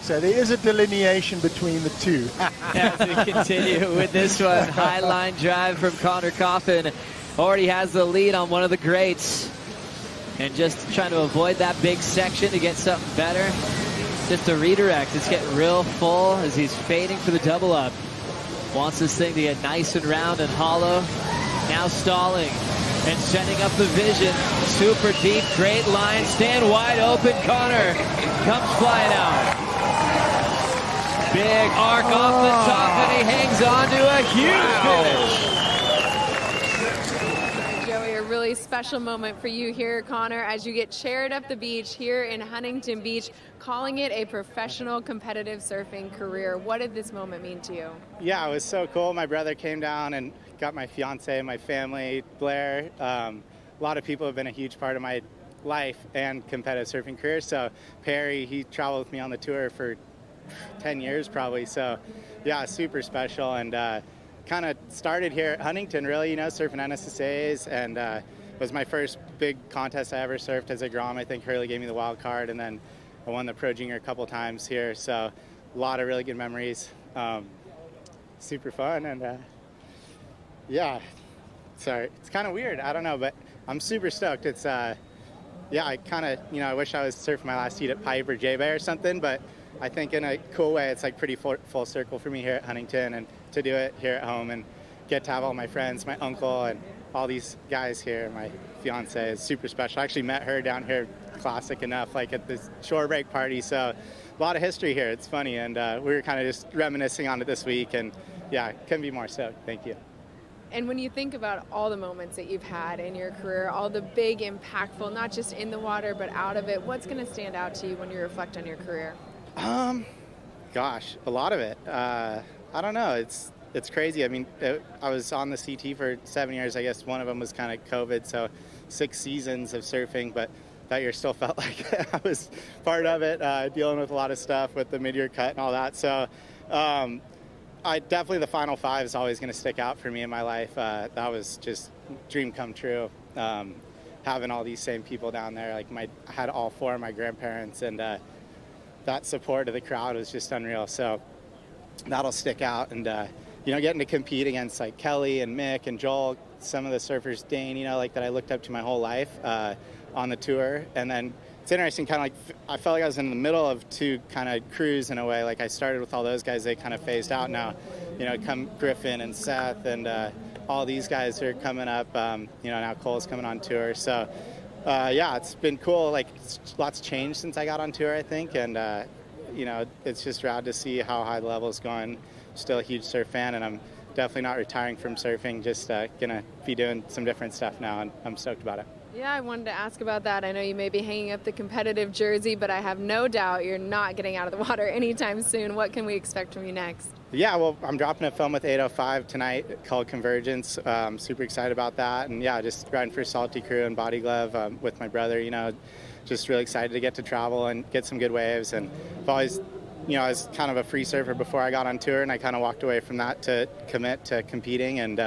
So there is a delineation between the two. As we continue with this one, high line drive from Conner Coffin. Already has the lead on one of the greats. And just trying to avoid that big section to get something better. Just a redirect. It's getting real full as he's fading for the double up. Wants this thing to get nice and round and hollow. Now stalling and sending up the vision. Super deep, great line. Stand wide open. Conner comes flying out. Big arc off the top, and he hangs on to a huge finish. Joey, a really special moment for you here, Conner, as you get chaired up the beach here in Huntington Beach, calling it a professional competitive surfing career. What did this moment mean to you? Yeah, it was so cool. My brother came down and got my fiance, my family, Blair. A lot of people have been a huge part of my life and competitive surfing career. So Perry, he traveled with me on the tour for 10 years probably. So yeah, super special, and kind of started here at Huntington, really, surfing NSSAs, and it was my first big contest I ever surfed as a Grom. I think Hurley gave me the wild card, and then I won the Pro Junior a couple times here. So a lot of really good memories. Super fun, and yeah, sorry, it's kind of weird. I don't know, but I'm super stoked. It's yeah, I kind of, I wish I was surfing my last heat at Pipe or J-Bay or something, but I think in a cool way, it's like pretty full circle for me here at Huntington, and to do it here at home and get to have all my friends, my uncle, and all these guys here. My fiance is super special. I actually met her down here, classic enough, like at this shore break party. So a lot of history here. It's funny, and we were kind of just reminiscing on it this week, and yeah, couldn't be more stoked. Thank you. And when you think about all the moments that you've had in your career, all the big, impactful, not just in the water, but out of it, what's going to stand out to you when you reflect on your career? Gosh, a lot of it. I don't know. It's crazy. I mean, I was on the CT for 7 years. I guess one of them was kind of COVID, so 6 seasons of surfing, but that year still felt like I was part of it, dealing with a lot of stuff with the mid-year cut and all that. So I definitely, the Final Five is always going to stick out for me in my life. That was just dream come true. Having all these same people down there, like I had all 4 of my grandparents, and that support of the crowd was just unreal. So that'll stick out, and getting to compete against like Kelly and Mick and Joel, some of the surfers, Dane, like that I looked up to my whole life on the tour. And then it's interesting, kind of like I felt like I was in the middle of 2 kind of crews in a way. Like I started with all those guys, they kind of phased out now. Come Griffin and Seth and all these guys are coming up. Now Cole's coming on tour. So yeah, it's been cool. Like lots changed since I got on tour, I think, and it's just rad to see how high the level is going. Still a huge surf fan, and I'm definitely not retiring from surfing. Just gonna be doing some different stuff now, and I'm stoked about it. Yeah, I wanted to ask about that. I know you may be hanging up the competitive jersey, but I have no doubt you're not getting out of the water anytime soon. What can we expect from you next? Yeah, well, I'm dropping a film with 805 tonight called Convergence. I'm super excited about that. And yeah, just riding for Salty Crew and Body Glove with my brother, just really excited to get to travel and get some good waves. And I've always, I was kind of a free surfer before I got on tour, and I kind of walked away from that to commit to competing, and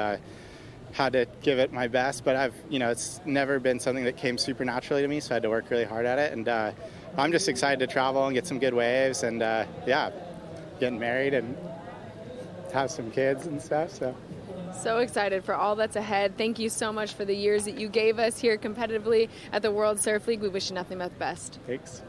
had to give it my best. But it's never been something that came super naturally to me, so I had to work really hard at it. And I'm just excited to travel and get some good waves, and yeah, getting married and have some kids and stuff. So excited for all that's ahead. Thank you so much for the years that you gave us here competitively at the World Surf League. We wish you nothing but the best. Thanks.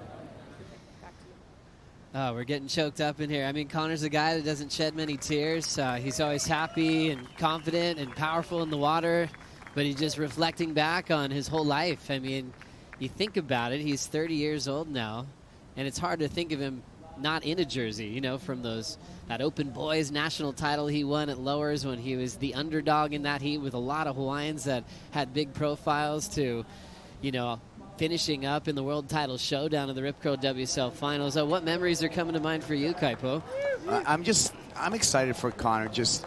Oh, we're getting choked up in here. I mean, Conner's a guy that doesn't shed many tears. He's always happy and confident and powerful in the water, but he's just reflecting back on his whole life. I mean, you think about it, he's 30 years old now, and it's hard to think of him not in a jersey, from that Open Boys national title he won at Lowers when he was the underdog in that heat with a lot of Hawaiians that had big profiles to, finishing up in the world title showdown of the Rip Curl WSL finals. What memories are coming to mind for you, Kaipo? I'm excited for Conner. Just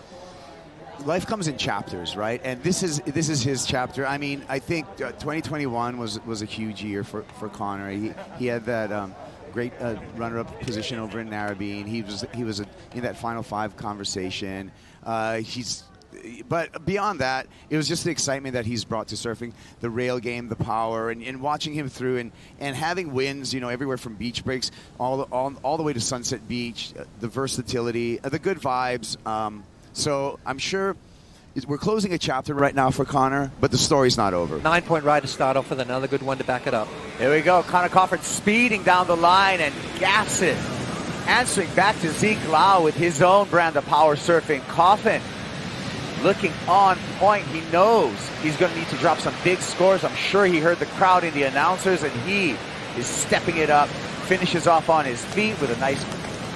life comes in chapters, right? And this is his chapter. I mean, I think 2021 was a huge year for Conner. He had that great runner-up position over in Narrabeen. He was in that Final Five conversation. He's But beyond that, it was just the excitement that he's brought to surfing, the rail game, the power, and watching him through and having wins, you know, everywhere from beach breaks all the way to Sunset Beach, the versatility, the good vibes. So I'm sure we're closing a chapter right now for Conner, but the story's not over. 9-point ride to start off with, another good one to back it up. Here we go. Conner Coffin speeding down the line and gasses. Answering back to Zeke Lau with his own brand of power surfing. Coffin looking on point. He knows he's going to need to drop some big scores. I'm sure he heard the crowd and the announcers, and he is stepping it up. Finishes off on his feet with a nice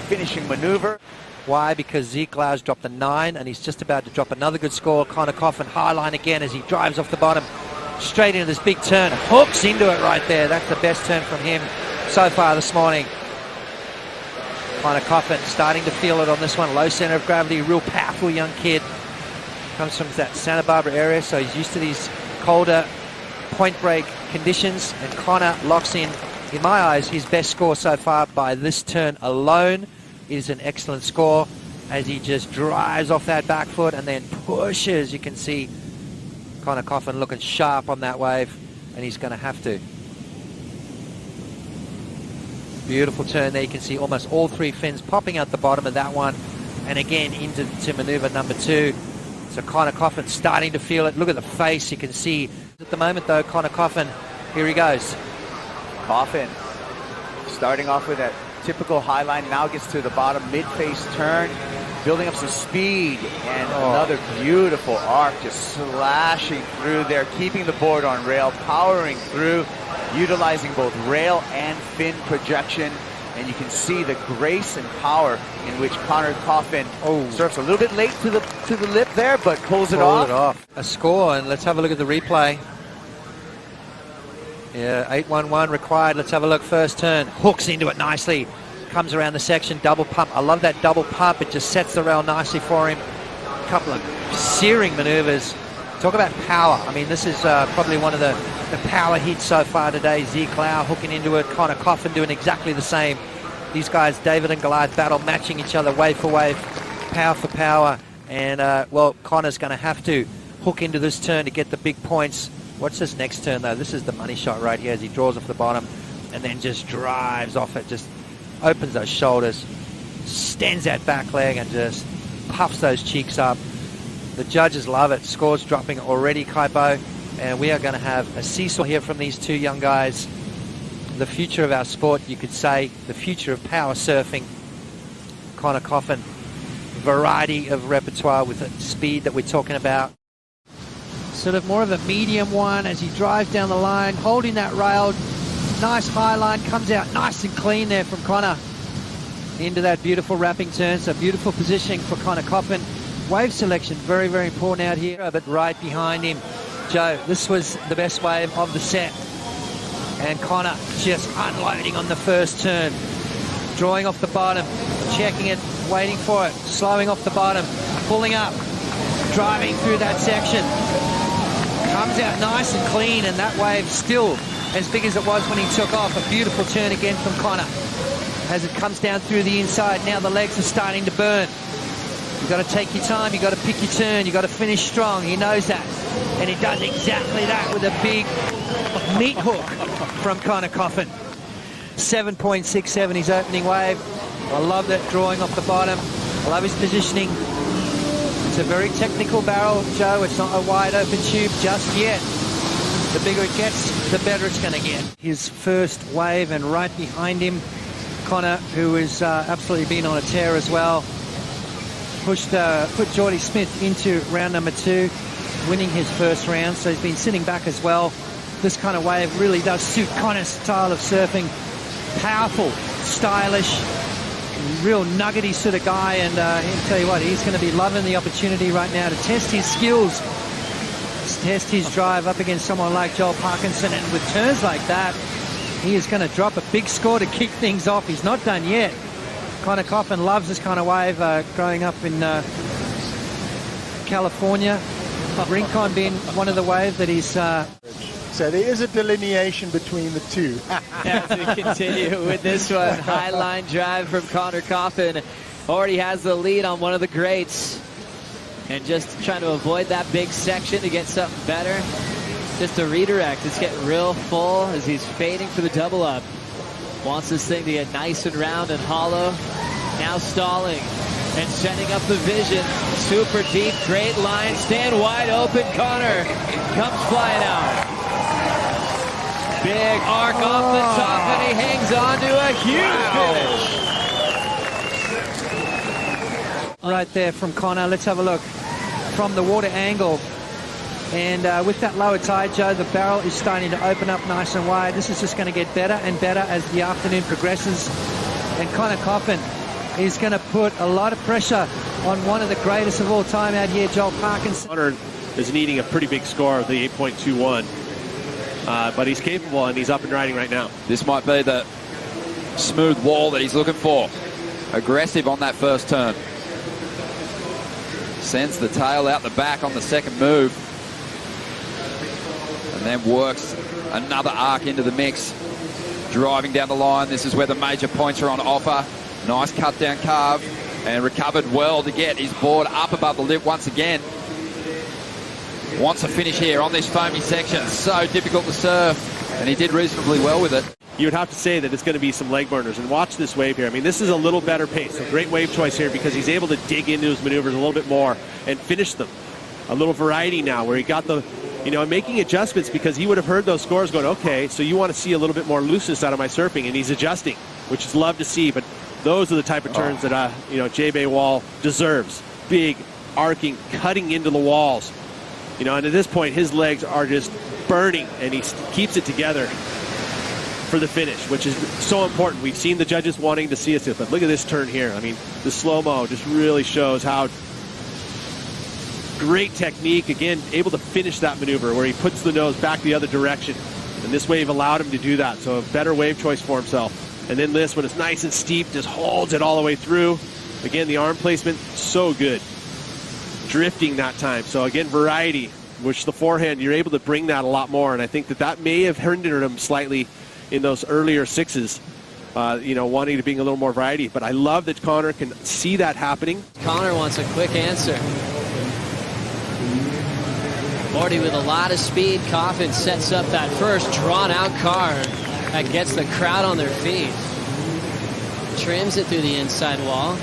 finishing maneuver. Why? Because Zeke Lau's dropped a 9, and he's just about to drop another good score. Conner Coffin high line again as he drives off the bottom straight into this big turn. Hooks into it right there. That's the best turn from him so far this morning. Conner Coffin starting to feel it on this one. Low center of gravity, real powerful young kid. Comes from that Santa Barbara area, so he's used to these colder point break conditions. And Conner locks in my eyes, his best score so far by this turn alone. It is an excellent score as he just drives off that back foot and then pushes. You can see Conner Coffin looking sharp on that wave, and he's going to have to. Beautiful turn there. You can see almost all 3 fins popping out the bottom of that one, and again into maneuver number 2. So Conner Coffin starting to feel it. Look at the face. You can see at the moment, though, Conner Coffin, here he goes. Coffin starting off with that typical high line, now gets to the bottom mid-face turn, building up some speed, and another beautiful arc just slashing through there, keeping the board on rail, powering through, utilizing both rail and fin projection. And you can see the grace and power in which Conner Coffin surfs a little bit late to the lip there, but pulls it off. A score, and let's have a look at the replay. Yeah, 8-1-1 required. Let's have a look. First turn, hooks into it nicely. Comes around the section, double pump. I love that double pump. It just sets the rail nicely for him. A couple of searing maneuvers. Talk about power. I mean, this is probably one of the power hits so far today. Zeke Lau hooking into it. Conner Coffin doing exactly the same. These guys, David and Goliath battle, matching each other wave for wave, power for power. And, well, Connor's going to have to hook into this turn to get the big points. What's this next turn, though? This is the money shot right here as he draws off the bottom and then just drives off it, just opens those shoulders, stands that back leg and just puffs those cheeks up. The judges love it. Scores dropping already, Kaipo. And we are going to have a seesaw here from these 2 young guys. The future of our sport, you could say, the future of power surfing. Conner Coffin, variety of repertoire with the speed that we're talking about. Sort of more of a medium one as he drives down the line, holding that rail. Nice high line, comes out nice and clean there from Conner. Into that beautiful wrapping turn, so beautiful positioning for Conner Coffin. Wave selection, very, very important out here, but right behind him, Joe, this was the best wave of the set. And Conner just unloading on the first turn. Drawing off the bottom, checking it, waiting for it, slowing off the bottom, pulling up, driving through that section. Comes out nice and clean, and that wave still as big as it was when he took off. A beautiful turn again from Conner. As it comes down through the inside, now the legs are starting to burn. You've got to take your time, you've got to pick your turn, you've got to finish strong. He knows that. And he does exactly that with a big meat hook from Conner Coffin. 7.67 his opening wave. I love that drawing off the bottom. I love his positioning. It's a very technical barrel, Joe. It's not a wide open tube just yet. The bigger it gets, the better it's going to get. His first wave, and right behind him, Conner, who has absolutely been on a tear as well. Put Geordie Smith into round number 2, winning his first round, so he's been sitting back as well. This kind of wave really does suit Conner's style of surfing. Powerful, stylish, real nuggety sort of guy, and he'll tell you what, he's going to be loving the opportunity right now to test his skills, test his drive up against someone like Joel Parkinson, and with turns like that, he is going to drop a big score to kick things off. He's not done yet. Conner Coffin loves this kind of wave, growing up in California. Rincon being one of the waves that he's... So there is a delineation between the 2. As we continue with this one, high line drive from Conner Coffin. Already has the lead on one of the greats. and just trying to avoid that big section to get something better. Just a redirect. It's getting real full as he's fading for the double up. Wants this thing to get nice and round and hollow. Now stalling and setting up the vision. Super deep, great line, stand wide open. Conner comes flying out. Big arc off the top, and he hangs on to a huge finish. Right there from Conner. Let's have a look from the water angle. And with that lower tide, Joe, the barrel is starting to open up nice and wide. This is just going to get better and better as the afternoon progresses. And Conner Coffin is going to put a lot of pressure on one of the greatest of all time out here, Joel Parkinson. Conner is needing a pretty big score of the 8.21. But he's capable, and he's up and riding right now. This might be the smooth wall that he's looking for. Aggressive on that first turn. Sends the tail out the back on the second move. And then works another arc into the mix. Driving down the line. This is where the major points are on offer. Nice cut down carve. And recovered well to get his board up above the lip once again. Wants a finish here on this foamy section. So difficult to surf, and he did reasonably well with it. You would have to say that it's going to be some leg burners. And watch this wave here. I mean, this is a little better pace. A great wave choice here because he's able to dig into his maneuvers a little bit more and finish them. A little variety now where he got the, making adjustments because he would have heard those scores going, okay, so you want to see a little bit more looseness out of my surfing, and he's adjusting, which is love to see. But those are the type of turns that, J-Bay Wall deserves. Big, arcing, cutting into the walls. And at this point, his legs are just burning, and he keeps it together for the finish, which is so important. We've seen the judges wanting to see us, but look at this turn here. I mean, the slow-mo just really shows how great technique. Again, able to finish that maneuver where he puts the nose back the other direction. And this wave allowed him to do that, so a better wave choice for himself. And then this, when it's nice and steep, just holds it all the way through. Again, the arm placement, so good. Drifting that time. So again, variety, which the forehand, you're able to bring that a lot more. And I think that may have hindered him slightly in those earlier sixes, wanting to bring a little more variety. But I love that Conner can see that happening. Conner wants a quick answer. Morty with a lot of speed. Coffin sets up that first drawn-out carve that gets the crowd on their feet. Trims it through the inside wall.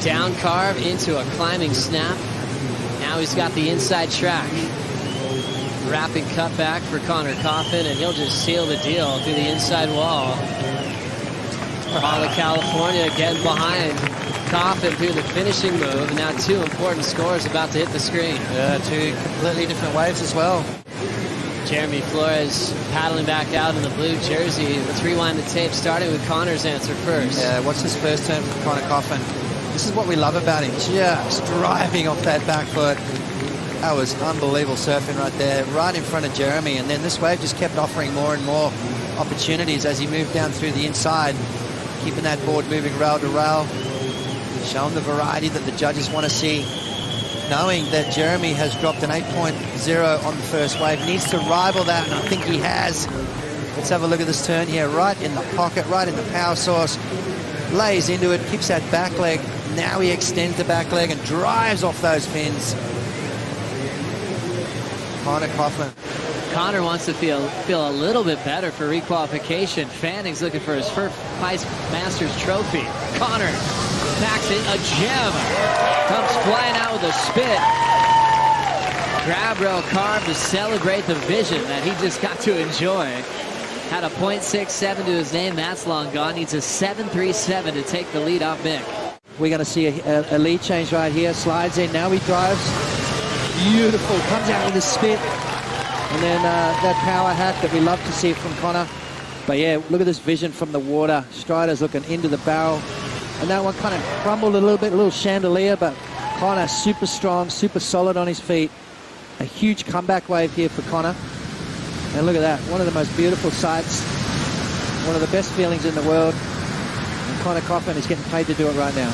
Down carve into a climbing snap. Now he's got the inside track. Wrapping cutback for Conner Coffin, and he'll just seal the deal through the inside wall. All of California getting behind Coffin through the finishing move, and now two important scores about to hit the screen. Yeah, two completely different waves as well. Jeremy Flores paddling back out in the blue jersey. Let's rewind the tape, starting with Conner's answer first. Yeah, what's his first turn from Conner Coffin? This is what we love about him, just driving off that back foot. That was unbelievable surfing right there, right in front of Jeremy. And then this wave just kept offering more and more opportunities as he moved down through the inside, keeping that board moving rail to rail, showing the variety that the judges want to see, knowing that Jeremy has dropped an 8.0 on the first wave, needs to rival that, and I think he has. Let's have a look at this turn here, right in the pocket, right in the power source. Lays into it, keeps that back leg. Now he extends the back leg and drives off those pins. Conner Coffin. Conner wants to feel a little bit better for requalification. Fanning's looking for his first Masters trophy. Conner backs it, a gem. Comes flying out with a spit. Grab rail carve to celebrate the vision that he just got to enjoy. Had a .67 to his name. That's long gone. Needs a 7.37 to take the lead off Mick. We're going to see a lead change right here. Slides in. Now he drives. Beautiful. Comes out with a spit. And then that power hat that we love to see from Conner. But yeah, look at this vision from the water. Strider's looking into the barrel. And that one kind of crumbled a little bit, a little chandelier. But Conner super strong, super solid on his feet. A huge comeback wave here for Conner. And look at that, one of the most beautiful sights, one of the best feelings in the world. And Conner Coffin is getting paid to do it right now.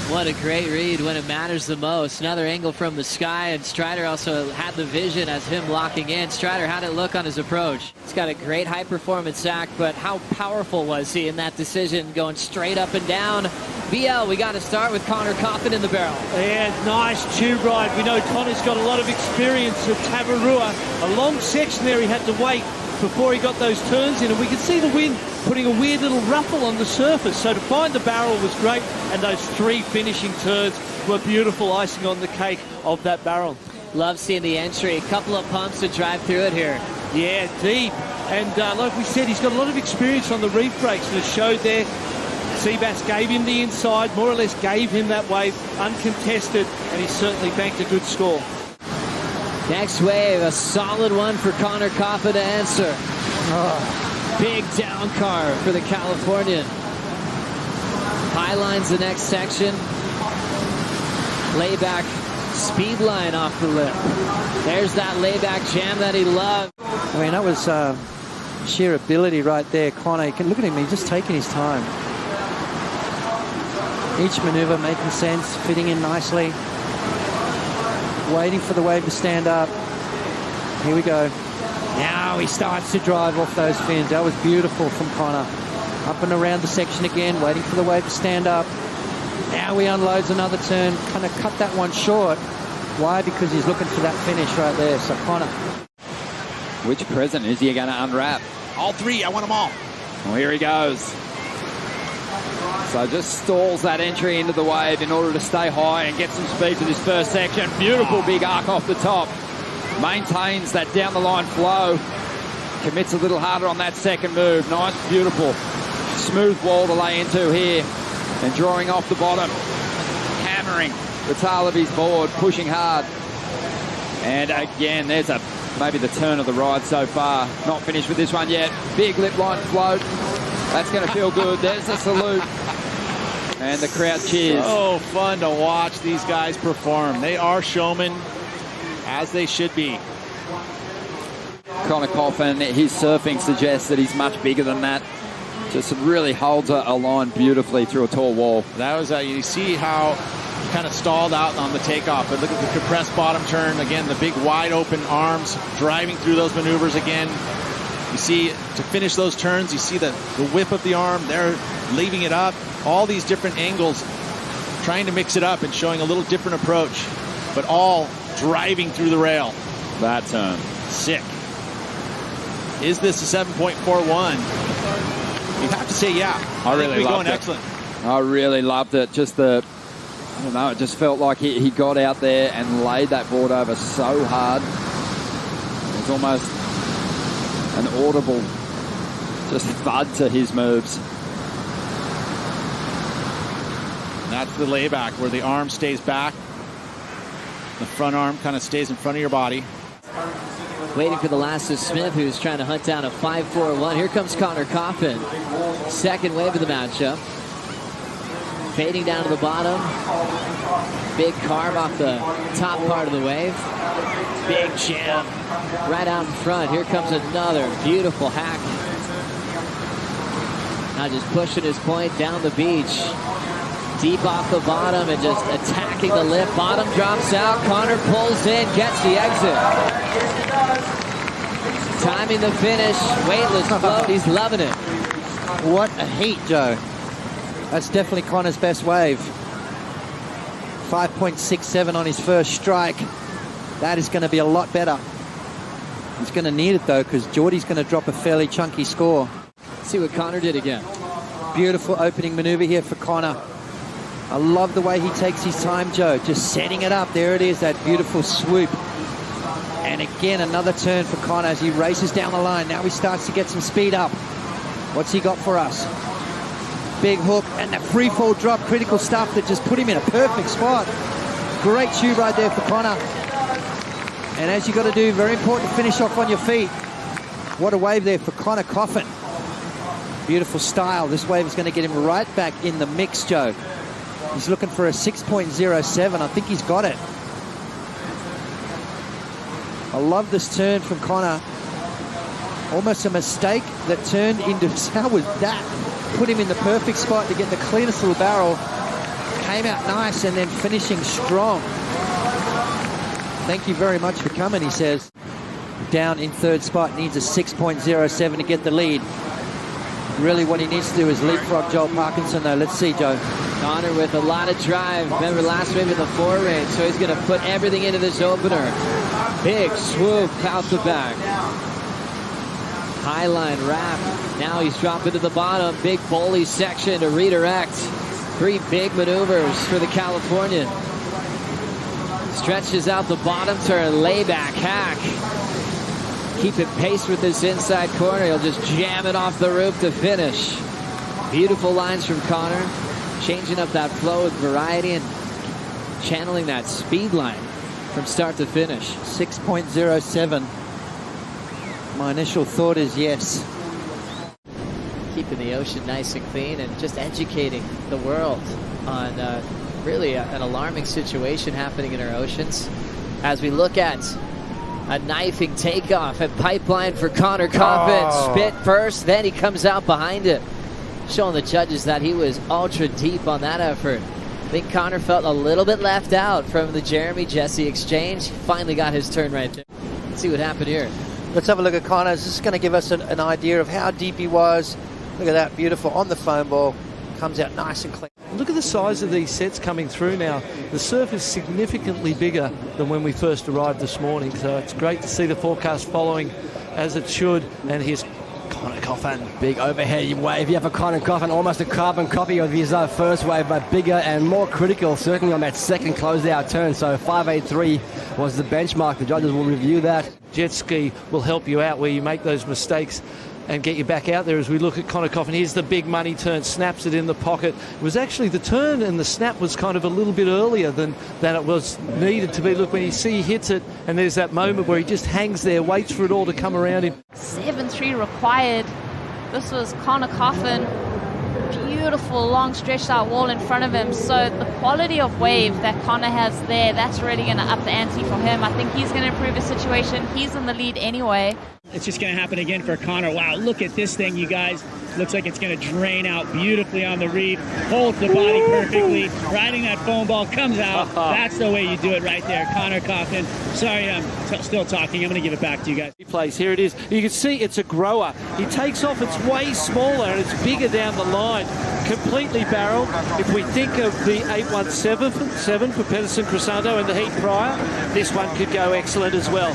What a great read when it matters the most. Another angle from the sky, and Strider also had the vision as him locking in. Strider, how'd it look on his approach? He's got a great high-performance sack, but how powerful was he in that decision, going straight up and down? BL, we got to start with Conner Coffin in the barrel. Yeah, nice tube ride. We know Connor's got a lot of experience at Tavarua. A long section there, he had to wait before he got those turns in, and we could see the wind putting a weird little ruffle on the surface. So to find the barrel was great, and those 3 finishing turns were beautiful icing on the cake of that barrel. Love seeing the entry. A couple of pumps to drive through it here. Yeah, deep. And like we said, he's got a lot of experience on the reef brakes, and it showed there. Seabass gave him the inside, more or less gave him that wave uncontested, and he certainly banked a good score. Next wave, a solid one for Conner Coffin to answer. Big down carve for the Californian. High lines the next section. Layback speed line off the lip. There's that layback jam that he loved. I mean, that was sheer ability right there. Conner, you can look at him, he's just taking his time. Each maneuver making sense, fitting in nicely. Waiting for the wave to stand up. Here we go. Now he starts to drive off those fins. That was beautiful from Conner. Up and around the section again, waiting for the wave to stand up. Now he unloads another turn, kind of cut that one short. Why? Because he's looking for that finish right there. So Conner. Which present is he going to unwrap? All 3, I want them all. Well, here he goes. So just stalls that entry into the wave in order to stay high and get some speed to this first section. Beautiful big arc off the top. Maintains that down the line flow. Commits a little harder on that second move. Nice, beautiful, smooth wall to lay into here. And drawing off the bottom. Hammering the tail of his board, pushing hard. And again, there's maybe the turn of the ride so far. Not finished with this one yet. Big lip line float. That's going to feel good. There's the salute. And the crowd cheers. So fun to watch these guys perform. They are showmen, as they should be. Conner Coffin, his surfing suggests that he's much bigger than that. Just really holds a line beautifully through a tall wall. That was, you see how he kind of stalled out on the takeoff, but look at the compressed bottom turn. Again, the big wide open arms driving through those maneuvers again. You see, to finish those turns, you see the whip of the arm. They're leaving it up. All these different angles, trying to mix it up and showing a little different approach, but all driving through the rail. That turn. Sick. Is this a 7.41? You have to say, yeah. I really loved it. Excellent. I really loved it. Just I don't know, it just felt like he got out there and laid that board over so hard. It was almost an audible just thud to his moves. And that's the layback where the arm stays back. The front arm kind of stays in front of your body. Waiting for the last of Smith, who's trying to hunt down a 5-4-1. Here comes Conner Coffin. Second wave of the matchup. Fading down to the bottom. Big carve off the top part of the wave. Big jam right out in front. Here comes another beautiful hack. Now just pushing his point down the beach. Deep off the bottom and just attacking the lip. Bottom drops out. Conner pulls in, gets the exit. Timing the finish. Weightless float. He's loving it. What a heat, Joe. That's definitely Connor's best wave. 5.67 on his first strike. That is going to be a lot better. He's going to need it, though, because Geordie's going to drop a fairly chunky score. Let's see what Conner did again. Beautiful opening maneuver here for Conner. I love the way he takes his time, Joe. Just setting it up. There it is, that beautiful swoop. And again, another turn for Conner as he races down the line. Now he starts to get some speed up. What's he got for us? Big hook and the free fall drop. Critical stuff that just put him in a perfect spot. Great tube right there for Conner. And as you got to do, very important to finish off on your feet. What a wave there for Conner Coffin. Beautiful style. This wave is going to get him right back in the mix, Joe. He's looking for a 6.07. I think he's got it. I love this turn from Conner. Almost a mistake that turned into, how was that? Put him in the perfect spot to get the cleanest little barrel. came out nice and then finishing strong. Thank you very much for coming, he says. Down in third spot, needs a 6.07 to get the lead. Really what he needs to do is leapfrog Joel Parkinson, though. Let's see, Joe. Connor with a lot of drive. Remember last wave in the four-range, so he's going to put everything into this opener. Big swoop out the back. Highline wrap. Now he's dropping to the bottom. Big bully section to redirect. 3 big maneuvers for the Californian. Stretches out the bottom turn, layback hack. Keeping pace with this inside corner. He'll just jam it off the roof to finish. Beautiful lines from Connor. Changing up that flow with variety and channeling that speed line from start to finish. 6.07. My initial thought is yes. Keeping the ocean nice and clean and just educating the world on really an alarming situation happening in our oceans. As we look at a knifing takeoff at pipeline for Conner Coffin. Spit first, then he comes out behind it. Showing the judges that he was ultra deep on that effort. I think Connor felt a little bit left out from the Jeremy-Jesse exchange. Finally got his turn right there. Let's see what happened here. Let's have a look at Connor. This is going to give us an idea of how deep he was. Look at that, beautiful on the foam ball. Comes out nice and clean. Look at the size of these sets coming through now. The surf is significantly bigger than when we first arrived this morning, so it's great to see the forecast following as it should. And here's Conner Coffin. Big overhead wave here for Conner Coffin, almost a carbon copy of his first wave, but bigger and more critical, certainly on that second closeout turn. So 5.83 was the benchmark. The judges will review that. Jet ski will help you out where you make those mistakes and get you back out there. As we look at Conner Coffin, here's the big money turn, snaps it in the pocket. It was actually the turn and the snap was kind of a little bit earlier than it was needed to be. Look, when you see he hits it, and there's that moment where he just hangs there, waits for it all to come around him. 7.3 required. This was Conner Coffin. Beautiful long stretched out wall in front of him. So the quality of wave that Conner has there, that's really going to up the ante for him. I think he's going to improve his situation. He's in the lead anyway. It's just going to happen again for Connor. Wow, look at this thing, you guys. Looks like it's going to drain out beautifully on the reef. Holds the body perfectly. Riding that foam ball, comes out. That's the way you do it right there. Conner Coffin. Sorry, I'm still talking. I'm going to give it back to you guys. Plays. Here it is. You can see it's a grower. He takes off. It's way smaller and it's bigger down the line. Completely barreled. If we think of the 817 for Pedersen Crisanto in the heat prior, this one could go excellent as well.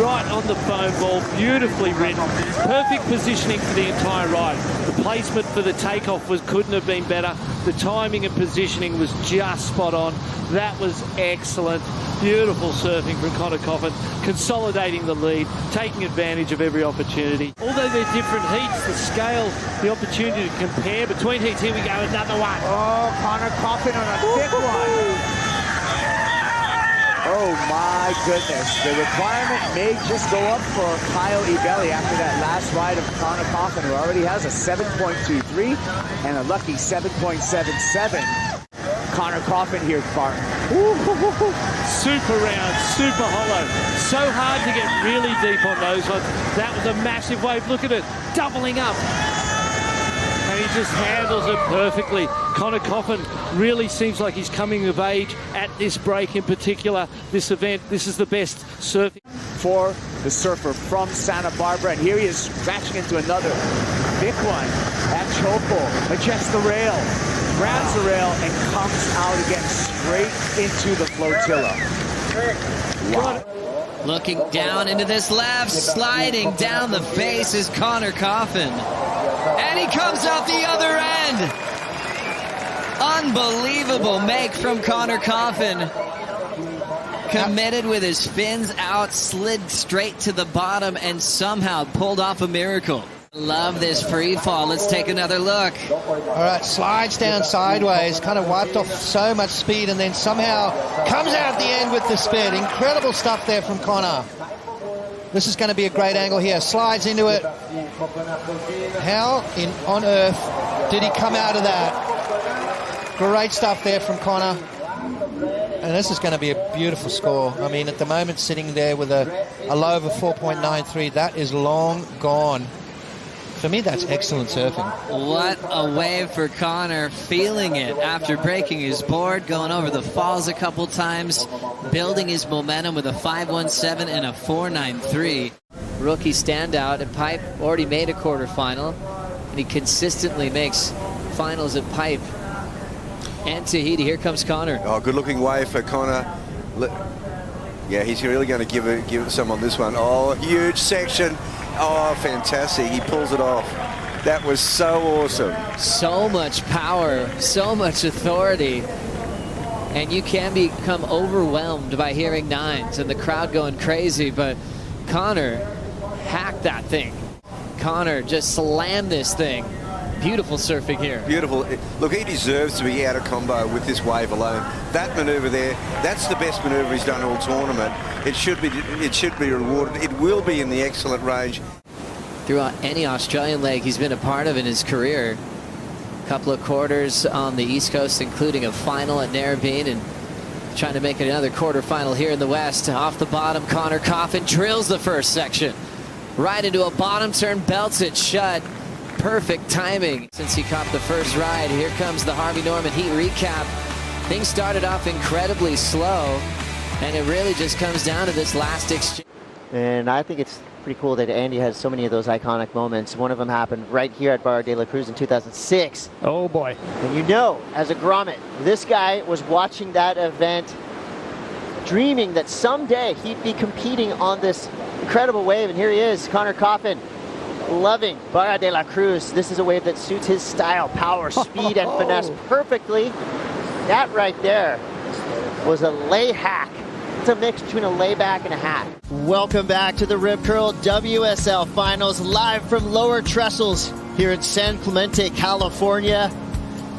Right on the foam ball. Beautifully ridden. Perfect positioning for the entire ride. The placement for the takeoff couldn't have been better. The timing and positioning was just spot on. That was excellent. Beautiful surfing from Conner Coffin, consolidating the lead, taking advantage of every opportunity. Although they're different heats, the scale, the opportunity to compare between heats. Here we go, another one. Oh, Conner Coffin on a thick one. Oh my goodness. The requirement may just go up for Kyle Ebeli after that last ride of Conner Coffin, who already has a 7.23 and a lucky 7.77. Conner Coffin here, Barton. Super round, super hollow. So hard to get really deep on those ones. That was a massive wave. Look at it, doubling up. And he just handles it perfectly. Conner Coffin really seems like he's coming of age at this break in particular, this event. This is the best surfing. For the surfer from Santa Barbara, and here he is scratching into another big one at Chopo. Adjusts the rail, grabs the rail, and comes out again straight into the flotilla. Wow. Looking down into this left, sliding down the face is Conner Coffin. And he comes out the other end. Unbelievable make from Conner Coffin. Committed with his fins out, slid straight to the bottom, and somehow pulled off a miracle. Love this free fall. Let's take another look. All right, slides down sideways, kind of wiped off so much speed, and then somehow comes out at the end with the spin. Incredible stuff there from Conner. This is going to be a great angle here. Slides into it. How on earth did he come out of that? Great stuff there from Conner. And this is going to be a beautiful score. I mean, at the moment, sitting there with a low of a 4.93, that is long gone For me, that's excellent surfing. What a wave for Conner, feeling it after breaking his board, going over the falls a couple times, building his momentum with a 5.17 and a 4.93. Rookie standout at Pipe, already made a quarterfinal, and he consistently makes finals at Pipe and Tahiti. Here comes Conner. Oh, good-looking wave for Conner. Yeah, he's really going to give it some on this one. Oh, huge section. Oh, fantastic. He pulls it off. That was so awesome. So much power, so much authority. And you can become overwhelmed by hearing nines and the crowd going crazy, but Conner hacked that thing. Conner just slammed this thing. Beautiful surfing here. Beautiful. Look, he deserves to be out of combo with this wave alone. That maneuver there, that's the best maneuver he's done all tournament. It should be rewarded. It will be in the excellent range. Throughout any Australian leg he's been a part of in his career. A couple of quarters on the East Coast, including a final at Narrabeen, and trying to make another quarterfinal here in the West. Off the bottom, Conner Coffin drills the first section. Right into a bottom turn, belts it shut. Perfect timing since he caught the first ride. Here comes the Harvey Norman heat recap. Things started off incredibly slow, and it really just comes down to this last exchange. And I think it's pretty cool that Andy has so many of those iconic moments. One of them happened right here at Barra de la Cruz in 2006. Oh boy. And you know, as a grommet, this guy was watching that event, dreaming that someday he'd be competing on this incredible wave. And here he is, Conner Coffin, loving Barra de la Cruz. This is a wave that suits his style, power, speed, and finesse perfectly. That right there was a lay hack. It's a mix between a layback and a hack. Welcome back to the Rip Curl WSL Finals, live from Lower Trestles here in San Clemente, California.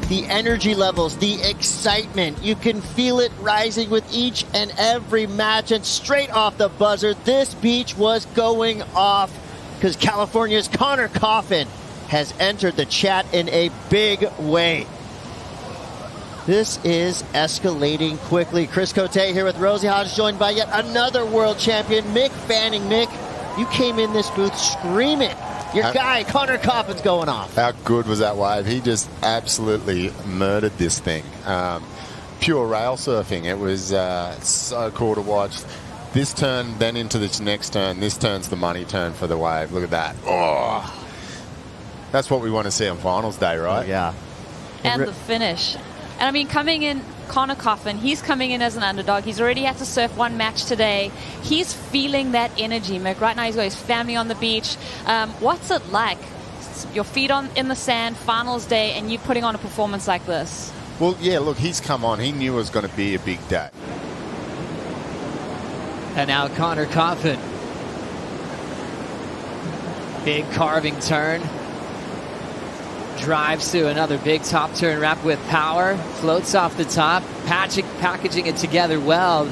The energy levels, the excitement, you can feel it rising with each and every match. And straight off the buzzer, this beach was going off, because California's Conner Coffin has entered the chat in a big way. This is escalating quickly. Chris Cote here with Rosie Hodge, joined by yet another world champion, Mick Fanning. Mick, you came in this booth screaming. Your guy, Conner Coffin's going off. How good was that wave? He just absolutely murdered this thing. Pure rail surfing. It was so cool to watch. This turn, then into this next turn. This turn's the money turn for the wave. Look at that. Oh, that's what we want to see on finals day, right? Yeah. And the finish. And I mean, coming in, Conner Coffin, he's coming in as an underdog. He's already had to surf one match today. He's feeling that energy, Mick. Right now he's got his family on the beach. What's it like? Your feet in the sand, finals day, and you putting on a performance like this? Well, yeah, look, he's come on. He knew it was going to be a big day. And now Conner Coffin. Big carving turn. Drives through another big top turn wrap with power. Floats off the top. Packaging it together well.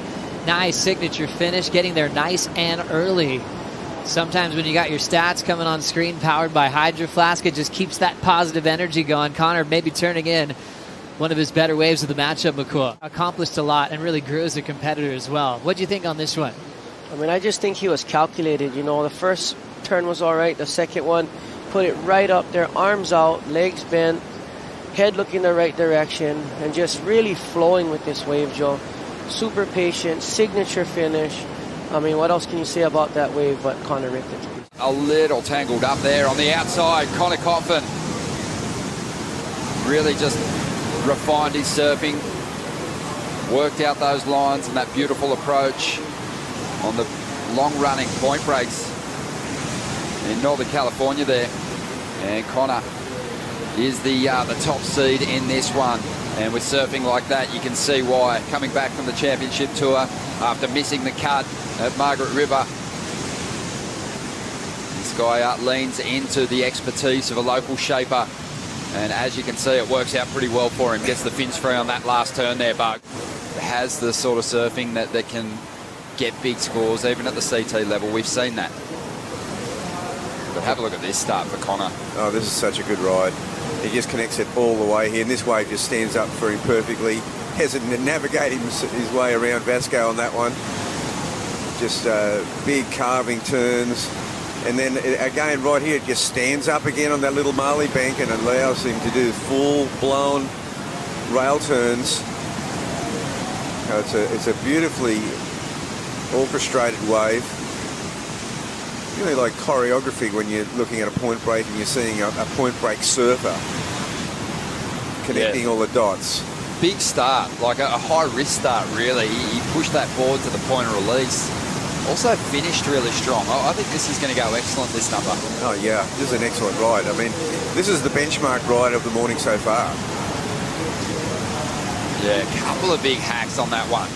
Nice signature finish. Getting there nice and early. Sometimes when you got your stats coming on screen powered by Hydro Flask, it just keeps that positive energy going. Conner maybe turning in one of his better waves of the matchup, McCool. Accomplished a lot and really grew as a competitor as well. What do you think on this one? I mean, I just think he was calculated. You know, the first turn was all right. The second one, put it right up there, arms out, legs bent, head looking the right direction, and just really flowing with this wave, Joe. Super patient, signature finish. I mean, what else can you say about that wave but Conner ripped it? A little tangled up there on the outside. Conner Coffin really just refined his surfing, worked out those lines and that beautiful approach on the long-running point breaks in Northern California there. And Conner is the top seed in this one. And with surfing like that, you can see why. Coming back from the championship tour after missing the cut at Margaret River, this guy leans into the expertise of a local shaper. And as you can see, it works out pretty well for him. Gets the fins free on that last turn there, but has the sort of surfing that can get big scores, even at the CT level. We've seen that. But have a look at this start for Conner. Oh, this is such a good ride. He just connects it all the way here, and this wave just stands up for him perfectly. Hasn't navigated his way around Vasco on that one. Just big carving turns, And then again, right here, it just stands up again on that little marley bank and allows him to do full-blown rail turns. It's a beautifully orchestrated wave. Really like choreography when you're looking at a point break and you're seeing a point break surfer connecting all the dots. Big start, like a high-risk start, really. He pushed that forward to the point of release. Also finished really strong. I think this is going to go excellent, this number. Oh, yeah. This is an excellent ride. I mean, this is the benchmark ride of the morning so far. Yeah, a couple of big hacks on that one.